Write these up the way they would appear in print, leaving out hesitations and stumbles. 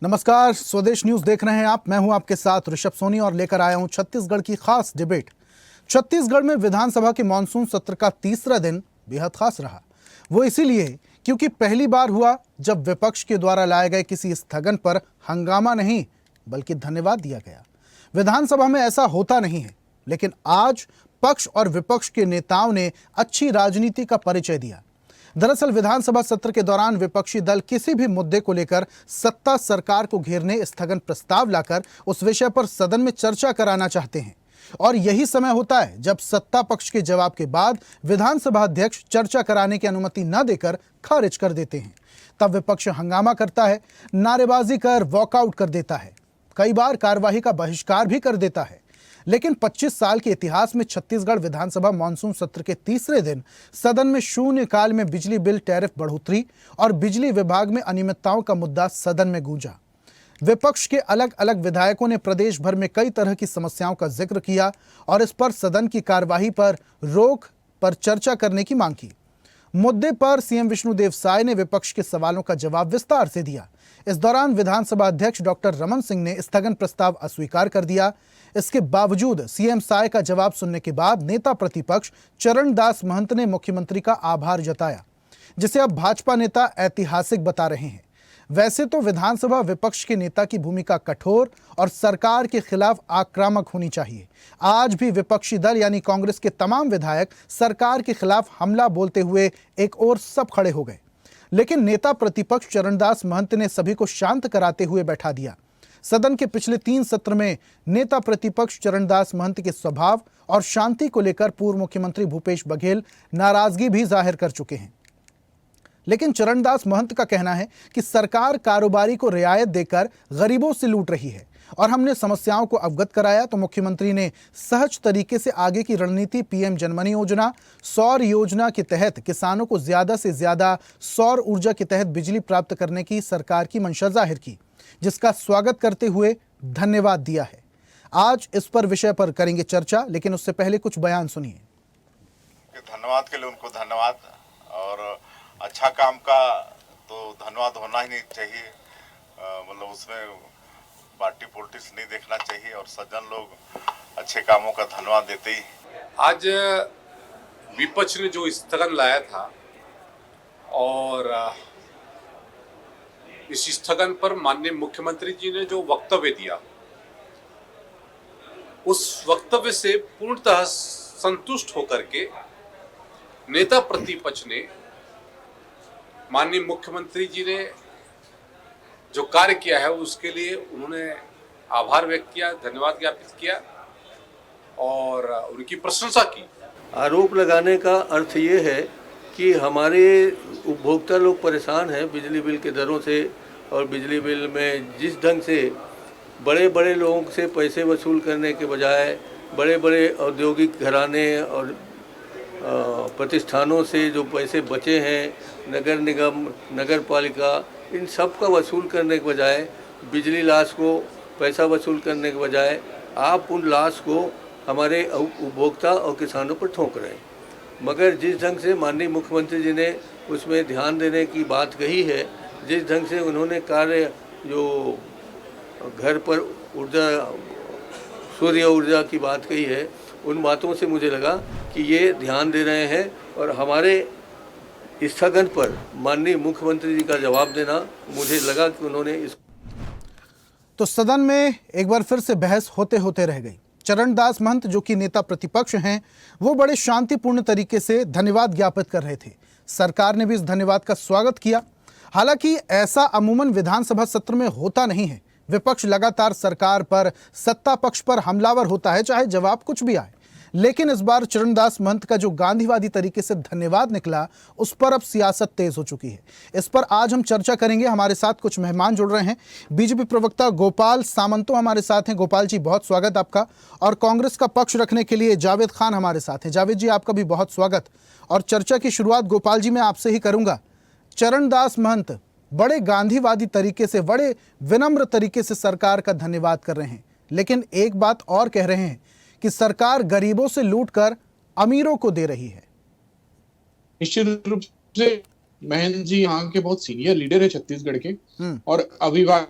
नमस्कार, स्वदेश न्यूज देख रहे हैं आप। मैं हूं आपके साथ ऋषभ सोनी और लेकर आया हूं छत्तीसगढ़ की खास डिबेट। छत्तीसगढ़ में विधानसभा के मानसून सत्र का तीसरा दिन बेहद खास रहा। वो इसीलिए क्योंकि पहली बार हुआ जब विपक्ष के द्वारा लाए गए किसी स्थगन पर हंगामा नहीं बल्कि धन्यवाद दिया गया। विधानसभा में ऐसा होता नहीं है, लेकिन आज पक्ष और विपक्ष के नेताओं ने अच्छी राजनीति का परिचय दिया। दरअसल विधानसभा सत्र के दौरान विपक्षी दल किसी भी मुद्दे को लेकर सत्ता सरकार को घेरने स्थगन प्रस्ताव लाकर उस विषय पर सदन में चर्चा कराना चाहते हैं, और यही समय होता है जब सत्ता पक्ष के जवाब के बाद विधानसभा अध्यक्ष चर्चा कराने की अनुमति न देकर खारिज कर देते हैं। तब विपक्ष हंगामा करता है, नारेबाजी कर वॉकआउट कर देता है, कई बार कार्यवाही का बहिष्कार भी कर देता है। लेकिन 25 साल के इतिहास में छत्तीसगढ़ विधानसभा मानसून सत्र के तीसरे दिन सदन में शून्यकाल में बिजली बिल टैरिफ बढ़ोतरी और बिजली विभाग में अनियमितताओं का मुद्दा सदन में गूंजा। विपक्ष के अलग अलग विधायकों ने प्रदेश भर में कई तरह की समस्याओं का जिक्र किया और इस पर सदन की कार्यवाही पर रोक पर चर्चा करने की मांग की। मुद्दे पर सीएम विष्णुदेव साय ने विपक्ष के सवालों का जवाब विस्तार से दिया। इस दौरान विधानसभा अध्यक्ष डॉक्टर रमन सिंह ने स्थगन प्रस्ताव अस्वीकार कर दिया। इसके बावजूद सीएम साय का जवाब सुनने के बाद नेता प्रतिपक्ष चरणदास महंत ने मुख्यमंत्री का आभार जताया, जिसे अब भाजपा नेता ऐतिहासिक बता रहे हैं। वैसे तो विधानसभा विपक्ष के नेता की भूमिका कठोर और सरकार के खिलाफ आक्रामक होनी चाहिए। आज भी विपक्षी दल यानी कांग्रेस के तमाम विधायक सरकार के खिलाफ हमला बोलते हुए एक ओर सब खड़े हो गए, लेकिन नेता प्रतिपक्ष चरणदास महंत ने सभी को शांत कराते हुए बैठा दिया। सदन के पिछले 3 सत्र में नेता प्रतिपक्ष चरणदास महंत के स्वभाव और शांति को लेकर पूर्व मुख्यमंत्री भूपेश बघेल नाराजगी भी जाहिर कर चुके हैं। लेकिन चरणदास महंत का कहना है कि सरकार कारोबारी को रियायत देकर गरीबों से लूट रही है और हमने समस्याओं को अवगत कराया तो मुख्यमंत्री ने सहज तरीके से आगे की रणनीति पीएम जनमन योजना, सौर योजना के तहत किसानों को ज्यादा से ज्यादा सौर ऊर्जा के तहत बिजली प्राप्त करने की सरकार की मंशा जाहिर की, जिसका स्वागत करते हुए धन्यवाद दिया है। आज इस पर विषय पर करेंगे चर्चा, लेकिन उससे पहले कुछ बयान सुनिए। धन्यवाद के लिए उनको धन्यवाद, और अच्छा काम का तो धन्यवाद होना ही नहीं चाहिए। मतलब उसमें पार्टी पॉलिटिक्स नहीं देखना चाहिए और सज्जन लोग अच्छे कामों का धन्यवाद देते ही। आज विपक्ष ने जो स्थगन लाया था और इस स्थगन पर माननीय मुख्यमंत्री जी ने जो वक्तव्य दिया, उस वक्तव्य से पूर्णतः संतुष्ट होकर के नेता प्रतिपक्ष ने माननीय मुख्यमंत्री जी ने जो कार्य किया है उसके लिए उन्होंने आभार व्यक्त किया, धन्यवाद ज्ञापित किया और उनकी प्रशंसा की। आरोप लगाने का अर्थ ये है कि हमारे उपभोक्ता लोग परेशान हैं बिजली बिल के दरों से, और बिजली बिल में जिस ढंग से बड़े बड़े लोगों से पैसे वसूल करने के बजाय बड़े बड़े औद्योगिक घराने और प्रतिष्ठानों से जो पैसे बचे हैं, नगर निगम, नगर पालिका, इन सब का वसूल करने के बजाय, बिजली लॉस को पैसा वसूल करने के बजाय आप उन लॉस को हमारे उपभोक्ता और किसानों पर ठोक रहे हैं। मगर जिस ढंग से माननीय मुख्यमंत्री जी ने उसमें ध्यान देने की बात कही है, जिस ढंग से उन्होंने कार्य जो घर पर ऊर्जा, सूर्य ऊर्जा की बात कही है, उन बातों से मुझे लगा कि ये ध्यान दे रहे हैं और हमारे स्थगन पर माननीय मुख्यमंत्री जी का जवाब देना, मुझे लगा कि उन्होंने इस तो सदन में एक बार फिर से बहस होते होते रह गई। चरणदास महंत जो कि नेता प्रतिपक्ष हैं, वो बड़े शांतिपूर्ण तरीके से धन्यवाद ज्ञापित कर रहे थे। सरकार ने भी इस धन्यवाद का स्वागत किया। हालांकि ऐसा अमूमन विधानसभा सत्र में होता नहीं है। विपक्ष लगातार सरकार पर, सत्ता पक्ष पर हमलावर होता है, चाहे जवाब कुछ भी आए। लेकिन इस बार चरणदास महंत का जो गांधीवादी तरीके से धन्यवाद निकला, उस पर अब सियासत तेज हो चुकी है। इस पर आज हम चर्चा करेंगे। हमारे साथ कुछ मेहमान जुड़ रहे हैं। बीजेपी प्रवक्ता गोपाल सामंतो हमारे साथ हैं। गोपाल जी, बहुत स्वागत आपका। और कांग्रेस का पक्ष रखने के लिए जावेद खान हमारे साथ हैं। जावेद जी, आपका भी बहुत स्वागत। और चर्चा की शुरुआत गोपाल जी मैं आपसे ही करूंगा। चरणदास महंत बड़े गांधीवादी तरीके से, बड़े विनम्र तरीके से सरकार का धन्यवाद कर रहे हैं, लेकिन एक बात और कह रहे हैं कि सरकार गरीबों से लूटकर अमीरों को दे रही है। निश्चित रूप से महंत जी यहाँ के बहुत सीनियर लीडर है छत्तीसगढ़ के, और अविभाजित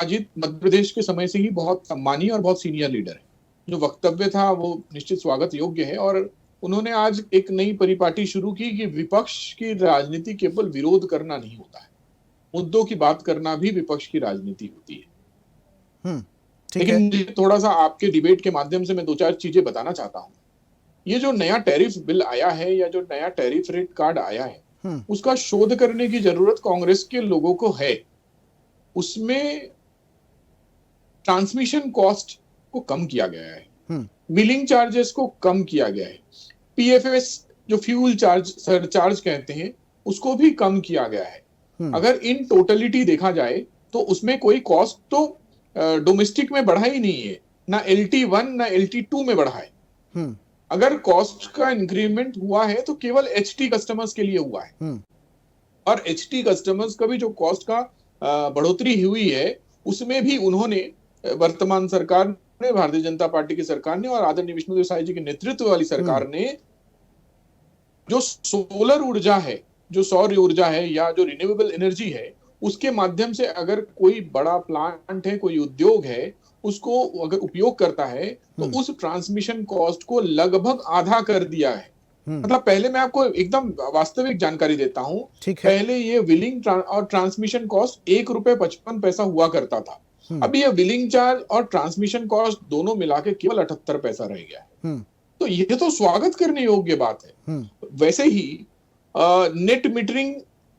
अजीत मध्य प्रदेश के समय से ही बहुत सम्मानीय और बहुत सीनियर लीडर है। जो वक्तव्य था वो निश्चित स्वागत योग्य है और उन्होंने आज एक नई परिपाटी शुरू की कि विपक्ष की राजनीति केवल विरोध करना नहीं होता है, मुद्दों की बात करना भी विपक्ष की राजनीति होती है। ठीक है। लेकिन थोड़ा सा आपके डिबेट के माध्यम से मैं दो चार चीजें बताना चाहता हूं। ये जो नया टैरिफ बिल आया है या जो नया टैरिफ रेट कार्ड आया है, उसका शोध करने की जरूरत कांग्रेस के लोगों को है। उसमें ट्रांसमिशन कॉस्ट को कम किया गया है, बिलिंग चार्जेस को कम किया गया है, पीएफएस जो फ्यूल चार्ज सरचार्ज कहते हैं उसको भी कम किया गया है। अगर इन टोटलिटी देखा जाए तो उसमें कोई कॉस्ट तो डोमेस्टिक में बढ़ा ही नहीं है, ना LT1 ना LT2 में बढ़ा है। अगर कॉस्ट का इंक्रीमेंट हुआ है तो केवल HT कस्टमर्स के लिए हुआ है और HT कस्टमर्स का भी जो कॉस्ट का बढ़ोतरी हुई है उसमें भी उन्होंने वर्तमान सरकार ने, भारतीय जनता पार्टी की सरकार ने और आदरणीय विष्णुदेव साय जी के नेतृत्व वाली सरकार ने जो सोलर ऊर्जा है, जो सौर ऊर्जा है या जो रिन्यूएबल एनर्जी है, उसके माध्यम से अगर कोई बड़ा प्लांट है, कोई उद्योग है, उसको अगर उपयोग करता है तो उस ट्रांसमिशन कॉस्ट को लगभग आधा कर दिया है। मतलब पहले मैं आपको एकदम वास्तविक जानकारी देता हूं, पहले ये विलिंग और ट्रांसमिशन कॉस्ट ₹1.55 हुआ करता था। अभी ये विलिंग चार्ज और ट्रांसमिशन कॉस्ट दोनों मिला के केवल 78 पैसा रह गया है। तो ये तो स्वागत करने योग्य बात है। वैसे ही नेट मीटरिंग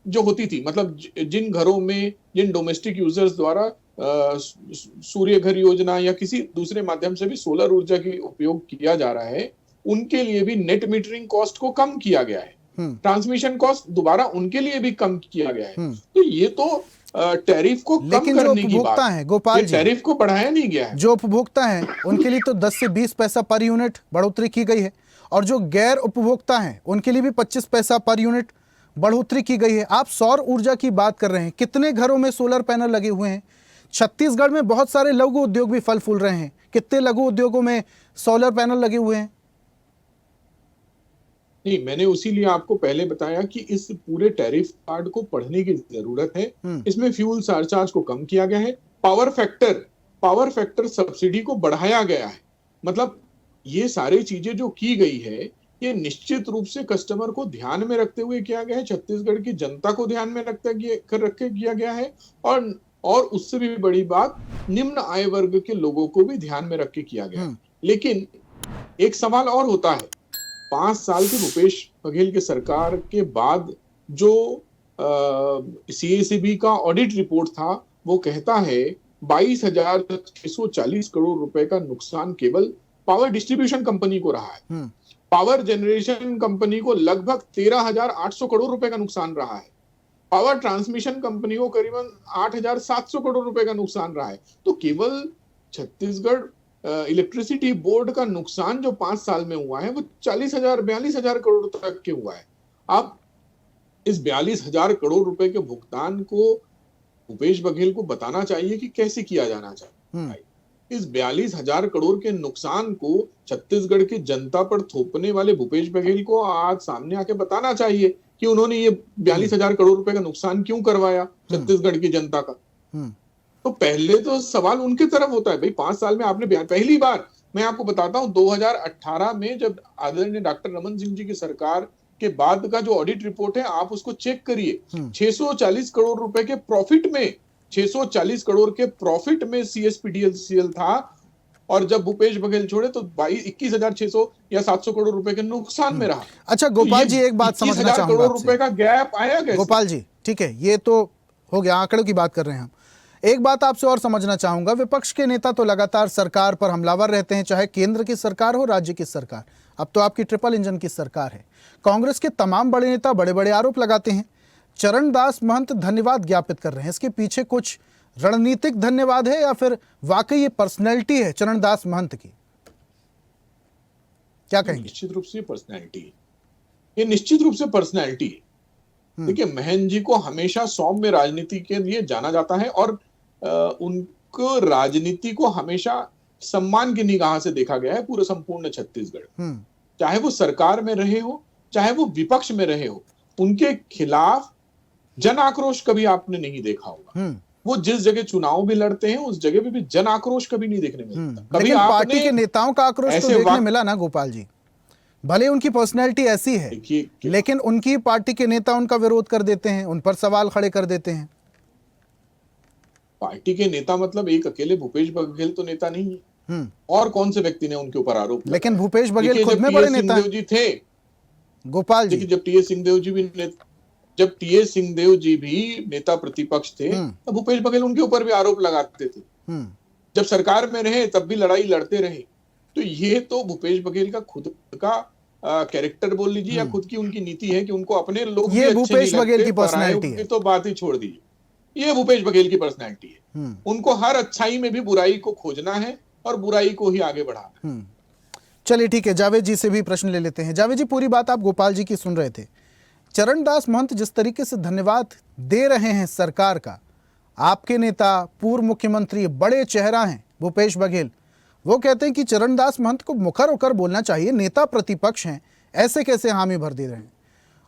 जो होती थी, मतलब जिन घरों में जिन डोमेस्टिक यूजर्स द्वारा सूर्य घर योजना या किसी दूसरे माध्यम से भी सोलर ऊर्जा की उपयोग किया जा रहा है, उनके लिए भी नेट मीटरिंग कॉस्ट को कम किया गया है। ट्रांसमिशन कॉस्ट दोबारा उनके लिए भी कम किया गया है। तो ये तो टैरिफ को कम करने की बात है गोपाल जी, टैरिफ को बढ़ाया नहीं गया है। जो उपभोक्ता हैं उनके लिए तो 10 से 20 पैसा पर यूनिट बढ़ोतरी की गई है और जो गैर उपभोक्ता हैं उनके लिए भी 25 पैसा पर यूनिट बढ़ोतरी की गई है। आप सौर ऊर्जा की बात कर रहे हैं, कितने घरों में सोलर पैनल लगे हुए हैं? छत्तीसगढ़ में बहुत सारे लघु उद्योग भी फल फूल रहे हैं, कितने लघु उद्योगों में सोलर पैनल लगे हुए हैं? नहीं, मैंने उसीलिए आपको पहले बताया कि इस पूरे टैरिफ कार्ड को पढ़ने की जरूरत है। इसमें फ्यूल सरचार्ज को कम किया गया है, पावर फैक्टर सब्सिडी को बढ़ाया गया है। मतलब ये सारी चीजें जो की गई है ये निश्चित रूप से कस्टमर को ध्यान में रखते हुए किया गया है, छत्तीसगढ़ की जनता को ध्यान में रख के किया गया है और उससे भी बड़ी बात निम्न आय वर्ग के लोगों को भी ध्यान में रख के किया गया है। लेकिन एक सवाल और होता है, 5 साल की भूपेश बघेल के सरकार के बाद जो CACB का ऑडिट रिपोर्ट था वो कहता है 22,640 करोड़ रुपए का नुकसान केवल पावर डिस्ट्रीब्यूशन कंपनी को रहा है। पावर जनरेशन कंपनी को लगभग 13,800 करोड़ रुपए का नुकसान रहा है। पावर ट्रांसमिशन कंपनी को करीबन 8,700 करोड़ रुपए का नुकसान रहा है। तो केवल छत्तीसगढ़ इलेक्ट्रिसिटी बोर्ड का नुकसान जो 5 साल में हुआ है वो 42,000 करोड़ तक के हुआ है। अब इस 42,000 करोड़ रुपए के भुगतान को भूपेश बघेल को बताना चाहिए कि कैसे किया जाना चाहिए। इस 42,000 करोड़ के नुकसान को छत्तीसगढ़ की जनता पर थोपने वाले भूपेश बघेल को आज सामने आके बताना चाहिए कि उन्होंने ये 42,000 करोड़ रुपए का नुकसान क्यों करवाया छत्तीसगढ़ की जनता का। तो पहले तो सवाल उनकी तरफ होता है, भाई 5 साल में आपने पहली बार मैं आपको बताता हूं 2018 में जब आदरणीय डॉक्टर रमन सिंह जी की सरकार के बाद का जो ऑडिट रिपोर्ट है आप उसको चेक करिए। 640 करोड़ रुपए के प्रॉफिट में 640 करोड़ के प्रॉफिट में CSPDCL था और जब भूपेश बघेल छोड़े तो 21,600 या 700 करोड़ रुपए के नुकसान में रहा। अच्छा गोपाल जी, एक बात समझना चाहूंगा, करोड़ रुपए का गैप आया कैसे? गोपाल जी ठीक है, ये तो हो गया, आंकड़ों की बात कर रहे हैं हम। एक बात आपसे और समझना चाहूंगा, विपक्ष के नेता तो लगातार सरकार पर हमलावर रहते हैं, चाहे केंद्र की सरकार हो राज्य की सरकार। अब तो आपकी ट्रिपल इंजन की सरकार है। कांग्रेस के तमाम बड़े नेता बड़े बड़े आरोप लगाते हैं। चरणदास महंत धन्यवाद ज्ञापित कर रहे हैं, इसके पीछे कुछ रणनीतिक धन्यवाद है या फिर वाकई ये पर्सनैलिटी है चरणदास महंत की? क्या कहेंगे? निश्चित रूप से पर्सनैलिटी है, ये निश्चित रूप से पर्सनैलिटी है। देखिए, महंत जी को हमेशा सौम्य राजनीति के लिए जाना जाता है और उनको राजनीति को हमेशा सम्मान की निगाह से देखा गया है पूरे संपूर्ण छत्तीसगढ़। चाहे वो सरकार में रहे हो चाहे वो विपक्ष में रहे हो, उनके खिलाफ जन आक्रोश कभी आपने नहीं देखा होगा। वो जिस जगह चुनाव भी लड़ते हैं उस जगह पे भी जन आक्रोश कभी नहीं देखने मिलता। कभी लेकिन पार्टी आपने के नेताओं का आक्रोश तो ऐसे देखने वाक- मिला ना गोपाल जी, भले उनकी पर्सनैलिटी ऐसी है देखिए लेकिन उनकी पार्टी के नेता उनका विरोध कर देते हैं, उन पर सवाल खड़े कर देते हैं। पार्टी के नेता मतलब एक अकेले भूपेश बघेल तो नेता नहीं है, और कौन से व्यक्ति ने उनके ऊपर आरोप लगाया? लेकिन भूपेश बघेल देखिए, खुद जब में टी.एस. बड़े नेता हैं सिंहदेव जी थे, गोपाल जी। देखिए जब टीएस सिंहदेव जी भी नेता प्रतिपक्ष थे तब भूपेश बघेल उनके ऊपर भी आरोप लगाते थे। जब सरकार में रहे तब भी लड़ाई लड़ते रहे। तो ये तो भूपेश बघेल का खुद का कैरेक्टर बोल लीजिए या खुद की उनकी नीति है कि उनको अपने लोग भी ये अच्छे भूपेश नहीं बघेल लगते, की पराये पर्सनैलिटी है। उनकी तो बात ही छोड़ दीजिए। ये भूपेश बघेल की पर्सनैलिटी है। उनको हर अच्छाई में भी बुराई को खोजना है और बुराई को ही आगे बढ़ाना है। चलिए ठीक है, जावेद जी से भी प्रश्न ले लेते हैं। जावेद जी, पूरी बात आप गोपाल जी की सुन रहे थे। चरणदास महंत जिस तरीके से धन्यवाद दे रहे हैं सरकार का, आपके नेता पूर्व मुख्यमंत्री बड़े चेहरा हैं भूपेश बघेल, वो कहते हैं कि चरणदास महंत को मुखर होकर बोलना चाहिए, नेता प्रतिपक्ष हैं, ऐसे कैसे हामी भर दे रहे हैं।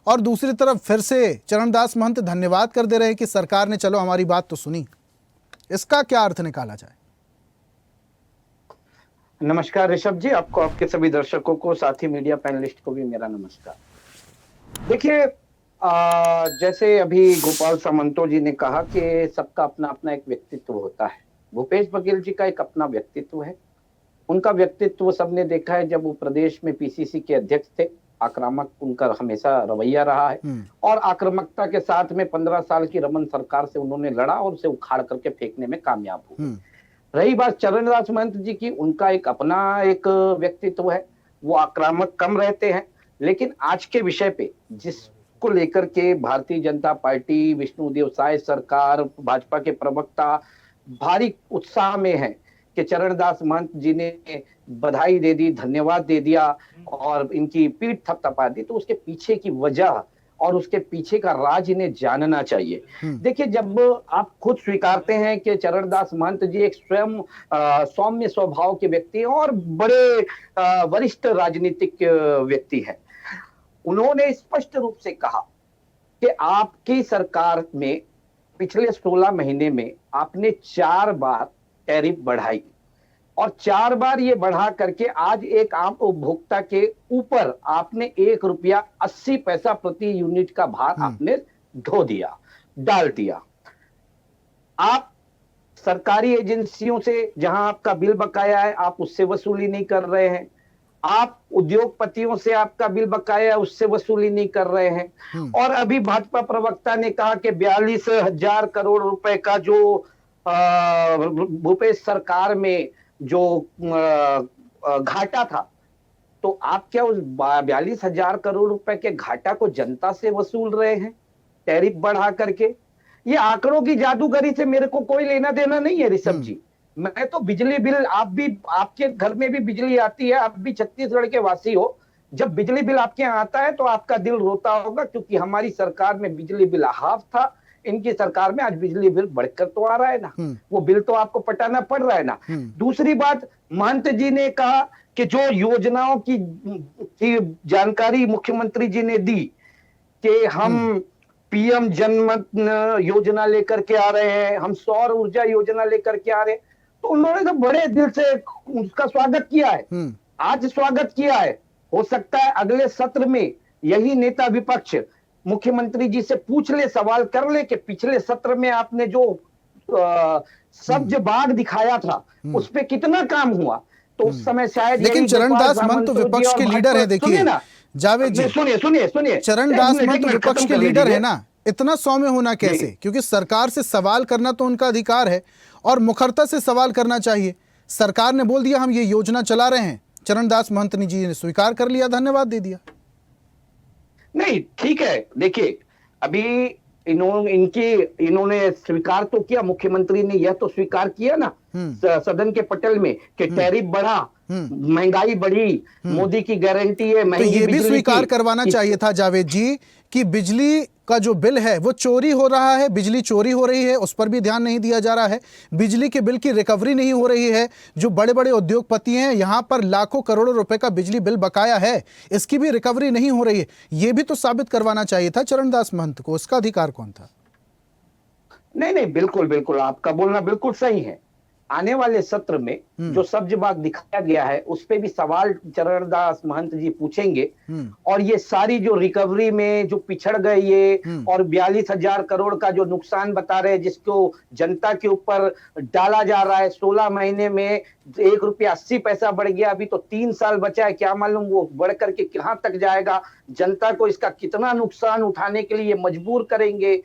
और दूसरी तरफ फिर से चरणदास महंत धन्यवाद कर दे रहे हैं कि सरकार ने चलो हमारी बात तो सुनी। इसका क्या अर्थ निकाला जाए? नमस्कार ऋषभ जी, आपको, आपके सभी दर्शकों को, साथी मीडिया पैनलिस्ट को भी मेरा नमस्कार। देखिए, जैसे अभी गोपाल सामंतो जी ने कहा कि सबका अपना अपना एक व्यक्तित्व होता है। भूपेश बघेल जी का एक अपना व्यक्तित्व है। उनका व्यक्तित्व सबने देखा है जब वो प्रदेश में पीसीसी के अध्यक्ष थे। आक्रामक उनका हमेशा रवैया रहा है और आक्रामकता के साथ में 15 साल की रमन सरकार से उन्होंने लड़ा और उसे उखाड़ करके फेंकने में कामयाब हुए। रही बात चरणदास महंत जी की, उनका एक अपना एक व्यक्तित्व है, वो आक्रामक कम रहते हैं। लेकिन आज के विषय पे जिसको लेकर के भारतीय जनता पार्टी, विष्णुदेव साय सरकार, भाजपा के प्रवक्ता भारी उत्साह में है कि चरणदास महंत जी ने बधाई दे दी, धन्यवाद दे दिया और इनकी पीठ थपथपा दी, तो उसके पीछे की वजह और उसके पीछे का राज इन्हें जानना चाहिए। देखिए, जब आप खुद स्वीकारते हैं कि चरणदास महंत जी एक स्वयं सौम्य स्वभाव के व्यक्ति हैं और बड़े वरिष्ठ राजनीतिक व्यक्ति हैं, उन्होंने स्पष्ट रूप से कहा कि आपकी सरकार में पिछले 16 महीने में आपने 4 बार टैरिफ बढ़ाई और 4 बार ये बढ़ा करके आज एक आम उपभोक्ता के ऊपर आपने ₹1.80 प्रति यूनिट का भार आपने डाल दिया। आप सरकारी एजेंसियों से जहां आपका बिल बकाया है आप उससे वसूली नहीं कर रहे हैं। आप उद्योगपतियों से आपका बिल बकाया है उससे वसूली नहीं कर रहे हैं। और अभी भाजपा प्रवक्ता ने कहा कि 42,000 करोड़ रुपए का जो भूपेश सरकार में जो घाटा था, तो आप क्या उस 42,000 करोड़ रुपए के घाटा को जनता से वसूल रहे हैं टैरिफ बढ़ा करके? ये आंकड़ों की जादूगरी से मेरे को कोई लेना देना नहीं है ऋषभ जी। मैं तो बिजली बिल, आप भी, आपके घर में भी बिजली आती है, आप भी छत्तीसगढ़ के वासी हो, जब बिजली बिल आपके यहाँ आता है तो आपका दिल रोता होगा, क्योंकि हमारी सरकार में बिजली बिल हाफ था, इनकी सरकार में आज बिजली बिल बढ़कर तो आ रहा है ना, वो बिल तो आपको पटाना पड़ रहा है ना। दूसरी बात, महंत जी ने कहा कि जो योजनाओं की जानकारी मुख्यमंत्री जी ने दी कि हम पीएम जनमन योजना लेकर के आ रहे हैं, हम सौर ऊर्जा योजना लेकर के आ रहे हैं, तो उन्होंने तो बड़े दिल से उसका स्वागत किया है, आज स्वागत किया है। हो सकता है अगले सत्र में यही नेता विपक्ष मुख्यमंत्री जी से पूछ ले, सवाल कर ले कि पिछले सत्र में आपने जो सब्ज बाग दिखाया था उस पे कितना काम हुआ, तो उस समय शायद। लेकिन चरणदास महंत तो विपक्ष के लीडर है। देखिए जावेद जी, सुनिए, चरणदास महंत विपक्ष के लीडर है ना, इतना सौम्य होना कैसे? क्योंकि सरकार से सवाल करना तो उनका अधिकार है और मुखरता से सवाल करना चाहिए। सरकार ने बोल दिया हम ये योजना चला रहे हैं, चरणदास महंत जी ने स्वीकार कर लिया, धन्यवाद दे दिया। नहीं, ठीक है। देखिए, अभी इन्होंने स्वीकार तो किया, मुख्यमंत्री ने यह तो स्वीकार किया ना सदन के पटल में कि टैरिफ बढ़ा, महंगाई बढ़ी, मोदी की गारंटी है महंगी तो ये भी स्वीकार करवाना चाहिए था जावेद जी कि बिजली का जो बिल है वो चोरी हो रहा है, बिजली चोरी हो रही है, उस पर भी ध्यान नहीं दिया जा रहा है। बिजली के बिल की रिकवरी नहीं हो रही है, जो बड़े बड़े उद्योगपति हैं यहाँ पर लाखों करोड़ों रुपए का बिजली बिल बकाया है, इसकी भी रिकवरी नहीं हो रही है। ये भी तो साबित करवाना चाहिए था चरणदास महंत को, उसका अधिकार कौन था? नहीं नहीं, बिल्कुल बिल्कुल, आपका बोलना बिल्कुल सही है। आने वाले सत्र में जो सब्ज बाग दिखाया गया है उस पे भी सवाल चरणदास महंत जी पूछेंगे, और ये सारी जो रिकवरी में जो पिछड़ गए ये और 42,000 करोड़ का जो नुकसान बता रहे हैं जिसको जनता के ऊपर डाला जा रहा है, 16 महीने में 1 रुपया 80 पैसा बढ़ गया, अभी तो 3 साल बचा है, क्या मालूम वो बढ़ करके कहां तक जाएगा, जनता को इसका कितना नुकसान उठाने के लिए मजबूर करेंगे,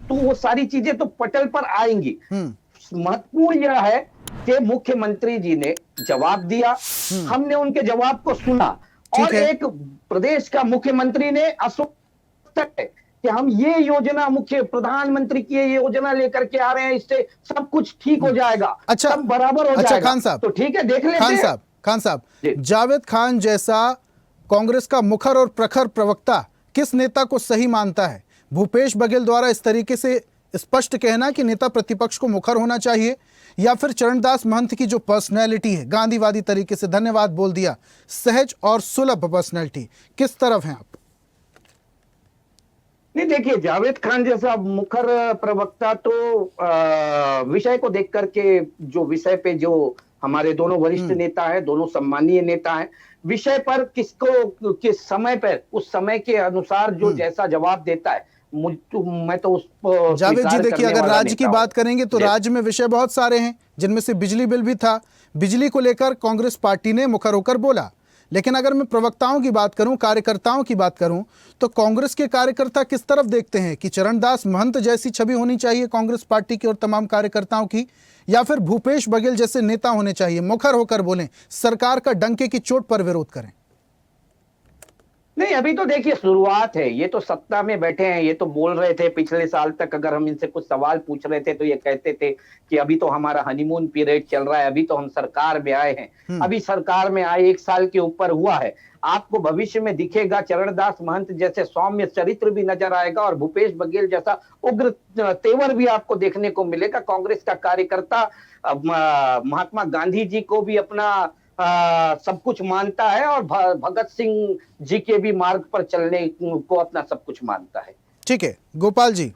तो वो सारी चीजें तो पटल पर आएंगी। महत्वपूर्ण यह है कि मुख्यमंत्री जी ने जवाब दिया, हमने उनके जवाब को सुना, और एक प्रदेश का मुख्यमंत्री ने आश्वस्त है कि हम ये योजना, मुख्य प्रधानमंत्री की ये योजना लेकर के आ रहे हैं, इससे सब कुछ ठीक हो जाएगा, अच्छा, सब बराबर हो अच्छा, जाएगा। खान साहब, तो ठीक है, देख लेते हैं। खान साहब, जावेद खान जैसा कांग्रेस का मुखर और प्रखर प्रवक्ता किस नेता को सही मानता है? भूपेश बघेल द्वारा इस तरीके से स्पष्ट कहना कि नेता प्रतिपक्ष को मुखर होना चाहिए, या फिर चरणदास महंत की जो पर्सनैलिटी है, गांधीवादी तरीके से धन्यवाद बोल दिया, सहज और सुलभ पर्सनैलिटी, किस तरफ हैं आप? नहीं देखिए, जावेद खान जैसा मुखर प्रवक्ता तो विषय को देख करके, जो विषय पे जो हमारे दोनों वरिष्ठ नेता हैं, दोनों सम्मानीय नेता हैं, विषय पर किसको किस समय पर उस समय के अनुसार जो जैसा जवाब देता है, मैं तो उस पर जावेद जी देखिए, अगर राज्य की बात करेंगे तो राज्य में विषय बहुत सारे हैं, जिनमें से बिजली बिल भी था। बिजली को लेकर कांग्रेस पार्टी ने मुखर होकर बोला, लेकिन अगर मैं प्रवक्ताओं की बात करूं, कार्यकर्ताओं की बात करूं, तो कांग्रेस के कार्यकर्ता किस तरफ देखते हैं कि चरणदास महंत जैसी छवि होनी चाहिए कांग्रेस पार्टी की और तमाम कार्यकर्ताओं की, या फिर भूपेश बघेल जैसे नेता होने चाहिए, मुखर होकर बोलें, सरकार का डंके की चोट पर विरोध करें? नहीं, अभी तो देखिए शुरुआत है, ये तो सत्ता में बैठे हैं, ये तो बोल रहे थे पिछले साल तक, अगर हम इनसे कुछ सवाल पूछ रहे थे तो ये कहते थे कि अभी तो हमारा हनीमून पीरियड चल रहा है, अभी तो हम सरकार में आए हैं, अभी सरकार में आए 1 साल के ऊपर हुआ है। आपको भविष्य में दिखेगा चरणदास महंत जैसे सौम्य चरित्र भी नजर आएगा और भूपेश बघेल जैसा उग्र तेवर भी आपको देखने को मिलेगा। कांग्रेस का कार्यकर्ता महात्मा गांधी जी को भी अपना सब कुछ मानता है और भगत सिंह जी के भी मार्ग पर चलने को अपना सब कुछ मानता है। ठीक है गोपाल जी,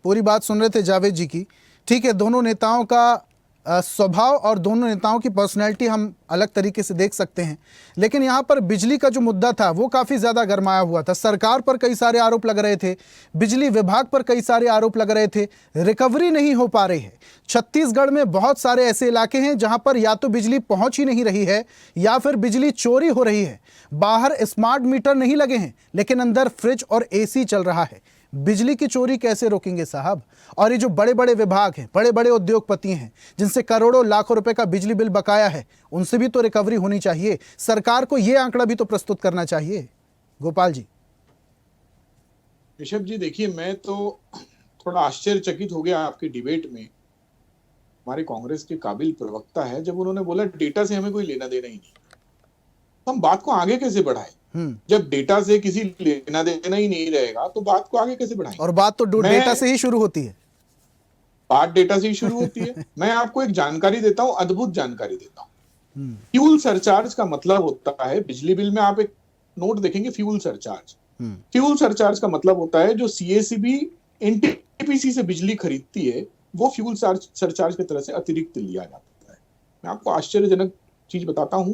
पूरी बात सुन रहे थे जावेद जी की। ठीक है, दोनों नेताओं का स्वभाव और दोनों नेताओं की पर्सनैलिटी हम अलग तरीके से देख सकते हैं, लेकिन यहाँ पर बिजली का जो मुद्दा था वो काफ़ी ज़्यादा गरमाया हुआ था। सरकार पर कई सारे आरोप लग रहे थे, बिजली विभाग पर कई सारे आरोप लग रहे थे, रिकवरी नहीं हो पा रही है। छत्तीसगढ़ में बहुत सारे ऐसे इलाके हैं जहाँ पर या तो बिजली पहुँच ही नहीं रही है या फिर बिजली चोरी हो रही है। बाहर स्मार्ट मीटर नहीं लगे हैं लेकिन अंदर फ्रिज और AC चल रहा है। बिजली की चोरी कैसे रोकेंगे साहब? और ये जो बड़े बड़े विभाग हैं, बड़े बड़े उद्योगपति हैं जिनसे करोड़ों लाखों रुपए का बिजली बिल बकाया है, उनसे भी तो रिकवरी होनी चाहिए। सरकार को ये आंकड़ा भी तो प्रस्तुत करना चाहिए। गोपाल जी। ऋषभ जी देखिए, मैं तो थोड़ा आश्चर्यचकित हो गया आपकी डिबेट में। हमारे कांग्रेस के काबिल प्रवक्ता है, जब उन्होंने बोला डेटा से हमें कोई लेना देना ही नहीं, तो हम बात को आगे कैसे बढ़ाएं? जब डेटा से किसी लेना देना ही नहीं रहेगा तो बात को आगे कैसे बढ़ाएं? और बात तो डेटा से ही शुरू होती है। बात डेटा से ही शुरू होती है। मैं आपको एक जानकारी देता हूं, अद्भुत जानकारी देता हूं। फ्यूल सरचार्ज का मतलब होता है, बिजली बिल में आप एक नोट देखेंगे, फ्यूल सरचार्ज। फ्यूल सरचार्ज का मतलब होता है जो CACB NTPC से बिजली खरीदती है वो फ्यूल सरचार्ज की तरह से अतिरिक्त लिया जाता है। मैं आपको आश्चर्यजनक चीज बताता हूं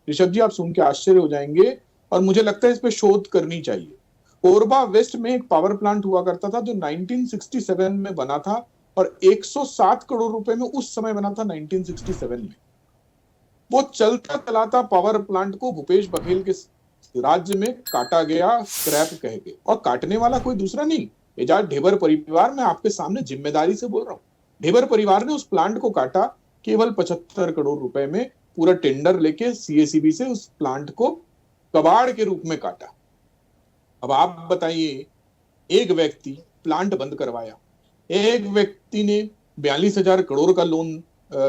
ऋषभ जी, आप सुन के आश्चर्य हो जाएंगे और मुझे लगता है इस पे शोध करनी चाहिए। कोरबा वेस्ट में एक पावर प्लांट हुआ करता था जो 1967 में बना था और 107 करोड़ रुपए में उस समय बना था 1967 में। वो चलता चलाता पावर प्लांट को भूपेश बघेल के राज्य में काटा गया स्क्रैप कह के, और काटने वाला कोई दूसरा नहीं, एजाज ढेबर परिवार। मैं आपके सामने जिम्मेदारी से बोल रहा हूँ, ढेबर परिवार ने उस प्लांट को काटा केवल 75 करोड़ रुपए में। पूरा टेंडर लेके CACB से उस प्लांट को कबाड़ के रूप में काटा। अब आप बताइए, एक व्यक्ति प्लांट बंद करवाया, एक व्यक्ति ने 42,000 करोड़ का लोन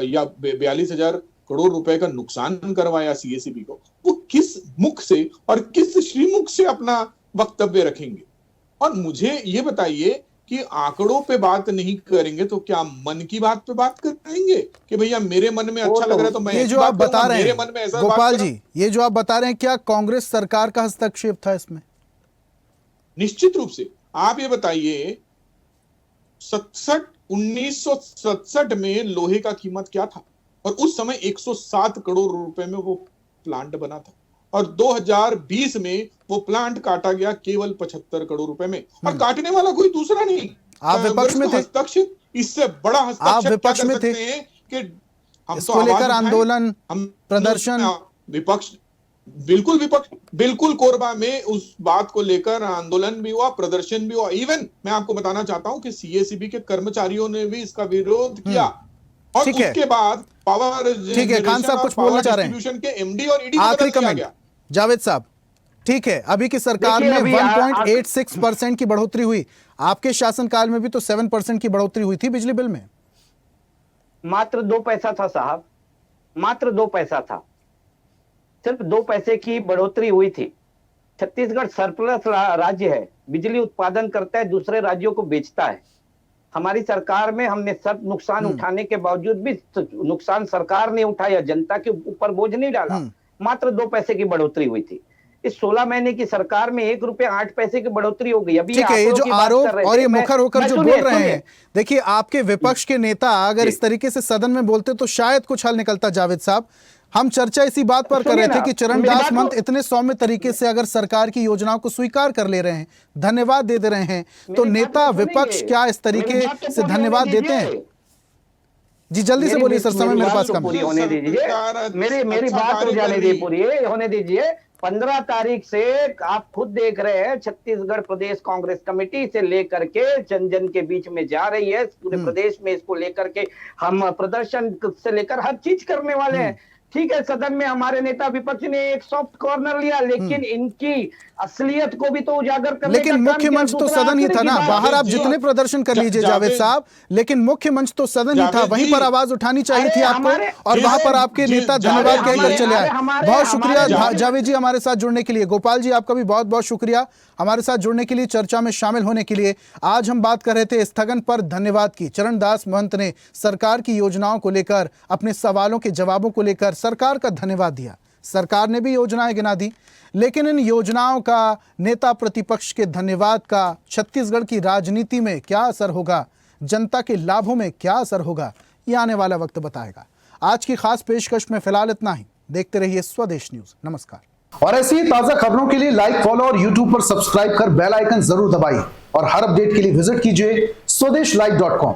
या 42,000 करोड़ रुपए का नुकसान करवाया CACB को। वो किस मुख से और किस श्रीमुख से अपना वक्तव्य रखेंगे? और मुझे ये बताइए कि आंकड़ों पे बात नहीं करेंगे तो क्या मन की बात पे बात करेंगे कि भैया मेरे मन में अच्छा लग रहा है तो मैं ये जो आप बता रहे हैं मन में ऐसा गोपाल जी, ये जो आप बता रहे हैं, क्या कांग्रेस सरकार का हस्तक्षेप था इसमें? निश्चित रूप से। आप ये बताइए, 1967 में लोहे का कीमत क्या था, और उस समय 107 करोड़ रुपए में वो प्लांट बना था, और 2020 में वो प्लांट काटा गया केवल 75 करोड़ रुपए में, और काटने वाला कोई दूसरा नहीं, आप विपक्ष में थे। हस्तक्षेप, इससे बड़ा आप हस्तक्षेप विपक्ष में थे कि हम इसको लेकर आंदोलन, हम प्रदर्शन, विपक्ष, बिल्कुल विपक्ष, बिल्कुल कोरबा में उस बात को लेकर आंदोलन भी हुआ, प्रदर्शन भी हुआ। इवन मैं आपको बताना चाहता हूं कि सीएसीबी के कर्मचारियों ने भी इसका विरोध किया, और उसके बाद पावर, ठीक है, खान साहब कुछ बोलना चाह रहे हैं, के एमडी और ईडी आखिरी कमेंट जावेद साहब। ठीक है, अभी की सरकार में 1.86% की बढ़ोतरी हुई, आपके शासनकाल में भी तो 7% की बढ़ोतरी हुई थी बिजली बिल में। मात्र 2 पैसा था साहब, मात्र 2 पैसा था, सिर्फ 2 पैसे की बढ़ोतरी हुई थी। छत्तीसगढ़ सरप्लस राज्य है, बिजली उत्पादन करता है, दूसरे राज्यों को बेचता है। हमारी सरकार में हमने सब नुकसान उठाने के बावजूद भी नुकसान सरकार ने उठाया, जनता के ऊपर बोझ नहीं डाला। मात्र 2 पैसे की बढ़ोतरी हुई थी। इस 16 महीने की सरकार में 1 रुपया 8 पैसे की बढ़ोतरी हो गई। अभी ठीक है, ये जो आरोप और ये मुखर होकर जो बोल रहे हैं, देखिए आपके विपक्ष के नेता अगर इस तरीके से सदन में बोलते तो शायद कुछ हल निकलता। जावेद साहब, हम चर्चा इसी बात पर कर रहे थे कि चरणदास महंत इतने सौम्य तरीके से अगर सरकार की योजनाओं को स्वीकार कर ले रहे हैं, धन्यवाद दे रहे हैं, तो नेता विपक्ष क्या इस तरीके से धन्यवाद देते हैं? जी जल्दी से बोलिए सर, समय मेरे पास कम है। होने दीजिए, मेरी बात हो जाने दीजिए, पूरी होने दीजिए। 15 तारीख से आप खुद देख रहे हैं, छत्तीसगढ़ प्रदेश कांग्रेस कमेटी से लेकर के जन जन के बीच में जा रही है। पूरे प्रदेश में इसको लेकर के हम प्रदर्शन से लेकर हर चीज करने वाले हैं। ठीक है, सदन में हमारे नेता विपक्ष ने एक सॉफ्ट कॉर्नर लिया, लेकिन इनकी असलियत को भी तो उजागर करने लेकिन मुख्य मंच तो सदन ही था ना। बाहर आप जितने प्रदर्शन कर लीजिए जावेद साहब, लेकिन मुख्य मंच तो सदन ही था, वहीं पर आवाज उठानी चाहिए थी आपको, और वहां पर आपके नेता धन्यवाद कहकर चले आए। बहुत शुक्रिया जावेद जी हमारे साथ जुड़ने के लिए। गोपाल जी आपका भी बहुत बहुत शुक्रिया हमारे साथ जुड़ने के लिए, चर्चा में शामिल होने के लिए। आज हम बात कर रहे थे स्थगन पर धन्यवाद की। चरणदास महंत ने सरकार की योजनाओं को लेकर, अपने सवालों के जवाबों को लेकर सरकार का धन्यवाद दिया। सरकार ने भी योजनाएं गिना दी, लेकिन इन योजनाओं का, नेता प्रतिपक्ष के धन्यवाद का छत्तीसगढ़ की राजनीति में क्या असर होगा, जनता के लाभों में क्या असर होगा, ये आने वाला वक्त बताएगा। आज की खास पेशकश में फिलहाल इतना ही। देखते रहिए स्वदेश न्यूज। नमस्कार। और ऐसी ही ताजा खबरों के लिए लाइक, फॉलो और यूट्यूब पर सब्सक्राइब कर बेल आइकन जरूर दबाइए, और हर अपडेट के लिए विजिट कीजिए स्वदेशलाइव.com।